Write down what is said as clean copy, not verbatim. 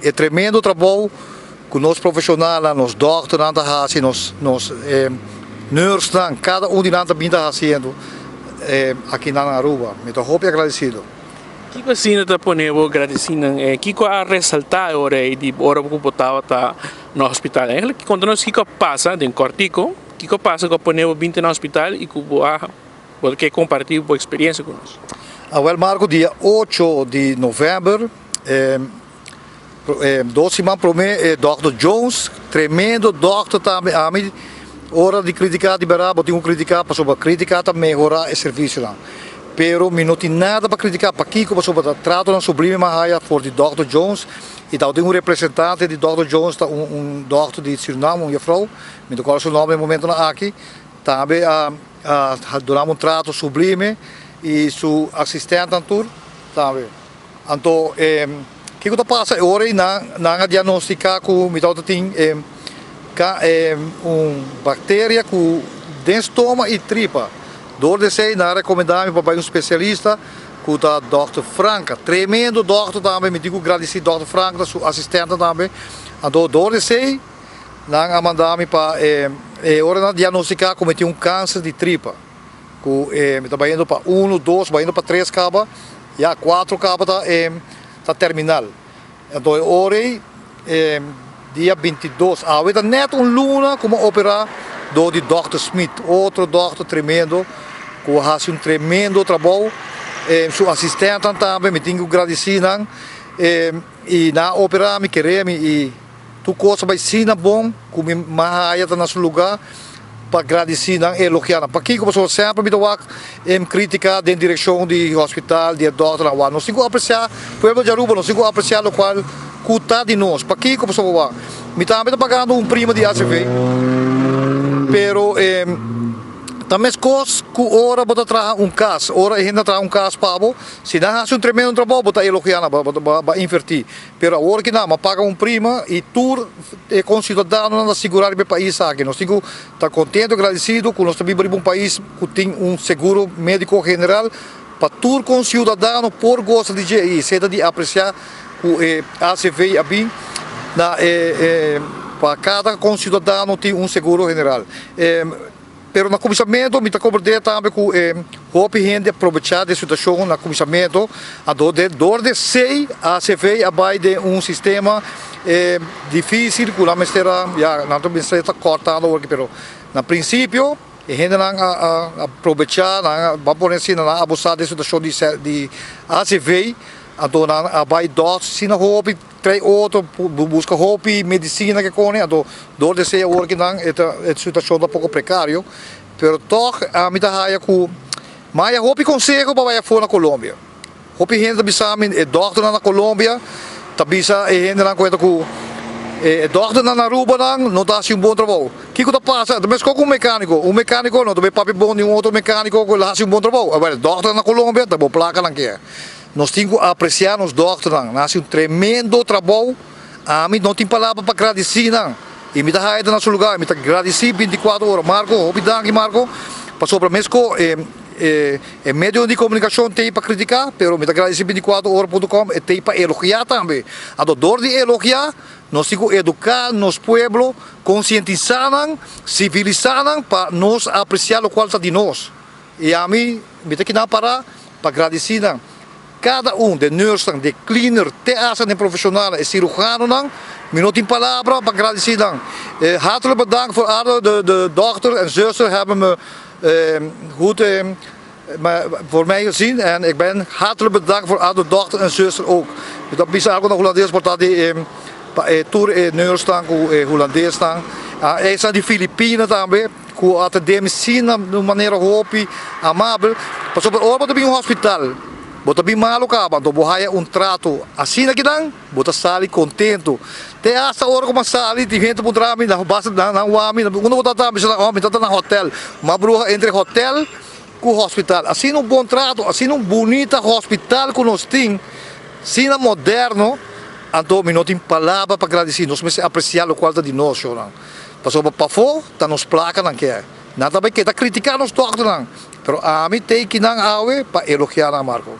é tremendo trabalho que nós profissionais, nós doutores, nós nurses, cada um de nós está fazendo aqui na Aruba. Muito agradecido. O que você está ponendo agradecendo? O que a ressaltar agora de hora que botava tá no hospital? Que conta-nos o que passa em Cortico, o que passa com ponendo 20 no hospital e que compartilhar a experiência conosco. Well, Marco, dia 8 de novembro, 2 semanas para mim, Dr. Jones, tremendo doutor também, a mim, hora de criticar, de beraba, tenho que criticar, para sobre criticar, para melhorar o serviço lá. Pero não tem nada para criticar, para aqui, como sobre o trato na sublime Mahaya por de Dr. Jones, e então tem representante de Dr. Jones, doutor de Suriname, uma vrouw, me tocou seu nome no momento aqui, também duramos trato sublime, e seu assistente também. Então, que passa agora na diagnosticar com bactéria com dentro estômago e tripa. Dor de sei, na recomendar para um especialista, que o Dr. Franca, tremendo doutor também, me digo agradecer Dr. Franca, seu assistente também. Então, dor de sei, na mandar para agora diagnosticar como tem câncer de tripa. Me está indo para 1, 2, vai indo para 3 cabas, e a 4 cabas está terminal. Então, hoje, dia 22, agora neto luna como operar do Dr. Smith, outro doutor tremendo, que faz tremendo trabalho. Seu assistente também, me tenho que agradecer, e na operar, me querer, e tu coisa vai ser bom, como mais está no seu lugar, para agradecer e elogiar. Para aqui, como eu sempre me dou crítica da direção do hospital, de doutor, não sei apreciar, o povo de Aruba não sei apreciar o qual custa de nós. Para aqui, como eu me também pagando prima de ACV, pero também as coisas que ora bota trazer caso, ora ainda traz caso para se não faz tremendo trabalho, bota elogiar, bota invertir. Pero agora que não, paga prima e tu com cidadão não segurar o país aqui. Nós temos tá contente, agradecido que nós também vivemos país que tem seguro médico general para tu com cidadão por gosto de GI, seja de apreciar o ACV bem para cada cidadão tem seguro general. Pero no comissamento, me está compreendendo também que o gente aproveitar da situação no comissamento, a dor de sei, a CV abai de sistema difícil, que a mestra já está cortando aqui, pero no princípio, a gente não aproveitar, não pode abusar da situação de ACV, então abai dor, se não houve três outro busca roupa e medicina que conhe, então dor de sei agora que não é situação um pouco precário, pero toch a mim tá que mas roupa conselho para ir fora na Colômbia, roupa gente bisame é doutor na Colômbia, tá bisa gente não conta que doutor na Aruba não dá um bom trabalho, que tá passa, também com um mecânico não também papi bom de outro mecânico que lá um bom trabalho, agora doutor na Colômbia tá bom placa não quer. Nós temos que apreciar os doutores, nasce tremendo trabalho. A mim não tem palavra para agradecer, e me dá no nosso lugar, me dá agradecer 24 horas. Marco, obrigado, Marco. Passou para Mesco, meio de comunicação tem para criticar, mas me dá agradecer 24horas.com e tem para elogiar também. A dor de elogiar, nós temos que educar nos pueblos, conscientizar, civilizar, para nós apreciar o qual está de nós. E a mim, me tem que não parar para agradecer. Cada de nurse, de cleaner, de profissional, de cirurgião, não tem palavra para agradecer. Hartelijk bedankt voor alle de dochter en zuster hebben me goed voor mij gezien en ik ben hartelijk bedankt voor alle dochter en zuster ook. Dat is ook nog Hollandees, maar dat die tour nurse staan, Hollandees staan. Er zijn die Filipijnen também, que atendem de maneira hopi, amável. Passou por hora para um hospital. Bota bem malo ka, então bohaya trato assim aqui não, bota sali contento. Te essa hora como sali, tem gente por trás, na base na uami, quando bota também na homem, tá na hotel, uma bruxa entre hotel com hospital. Assim bom trato, assim bonita hospital que nós tem, assim moderno, então não tem palavra para agradecer, nós precisamos apreciar o qualidade de nós, chorão. Passou para fora, tá nos placa não quer. Nada bem que tá criticando os doutores não, pero a mim tem que não para elogiar a Marco.